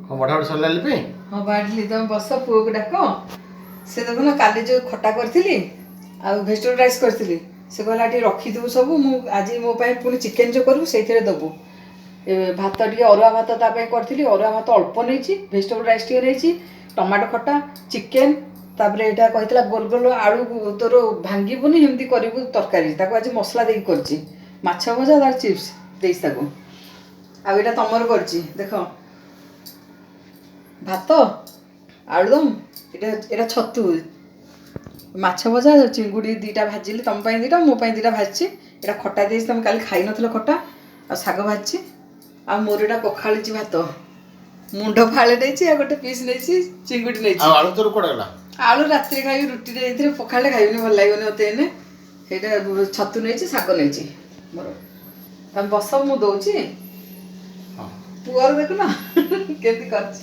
ହଁ ବଢ଼ା ବଢ଼ି ସରିଲା ଲିପି? ହଁ ବାଢ଼ିଲି, ତମେ ବସ ପୁଅକୁ ଡାକ। ସେ ଦେଖୁନ କାଲି ଯେଉଁ ଖଟା କରିଥିଲି ଆଉ ଭେଜିଟେବଲ୍ ରାଇସ୍ କରିଥିଲି, ସେ କହିଲା ଟିକେ ରଖିଥିବୁ ସବୁ, ମୁଁ ଆଜି ମୋ ପାଇଁ ପୁଣି ଚିକେନ୍ ଯେଉଁ କରିବୁ ସେଇଥିରେ ଦେବୁ। ଭାତ ଟିକେ ଅରୁଆ ଭାତ ତା ପାଇଁ କରିଥିଲି, ଅରୁଆ ଭାତ ଅଳ୍ପ ନେଇଛି, ଭେଜିଟେବଲ୍ ରାଇସ୍ ଟିକେ ନେଇଛି, ଟମାଟୋ ଖଟା, ଚିକେନ୍, ତାପରେ ଏଇଟା କହିଥିଲା ଗୋଲ ଗୋଲ ଆଳୁ ତୋର ଭାଙ୍ଗିବୁନି ଏମିତି କରିବୁ ତରକାରୀ, ତାକୁ ଆଜି ମସଲା ଦେଇକି କରିଛି। ମାଛ ଭଜା ତାର ଚିପ୍ସ ଦେଇଛି ତାକୁ। ଆଉ ଏଇଟା ତମର କରିଛି ଦେଖ, ଭାତ ଆଳୁଦମ, ଏଇଟା ଛତୁ, ମାଛ ଭଜା, ଚିଙ୍ଗୁଡ଼ି ଦୁଇଟା ଭାଜିଲି, ତମ ପାଇଁ ଦୁଇଟା ମୋ ପାଇଁ ଦୁଇଟା ଭାଜିଛି। ଏଇଟା ଖଟା ଦେଇଛି, ତମେ କାଲି ଖାଇନଥିଲ ଖଟା, ଆଉ ଶାଗ ଭାଜିଛି। ଆଉ ମୋର ଏଇଟା ପଖାଳିଛି ଭାତ, ମୁଣ୍ଡ ଫାଳେ ନେଇଛି, ଆଉ ଗୋଟେ ପିସ୍ ନେଇଛି, ଚିଙ୍ଗୁଡ଼ି ନେଇଛି। ଆଉ ଆଳୁ ତୋର କୁଆଡ଼େ ଗଲା? ଆଳୁ ରାତିରେ ଖାଇବି, ରୁଟିରେ ଏଇଥିରେ ପଖାଳରେ ଖାଇବିନି, ଭଲ ଲାଗିବନି ମୋତେ ଏନେ। ସେଇଟା ଛତୁ ନେଇଛି, ଶାଗ ନେଇଛି ମୋର। ତମେ ବସ, ମୁଁ ଦଉଛି। ପୁଅର ଦେଖୁନ କେମିତି କରିଛି।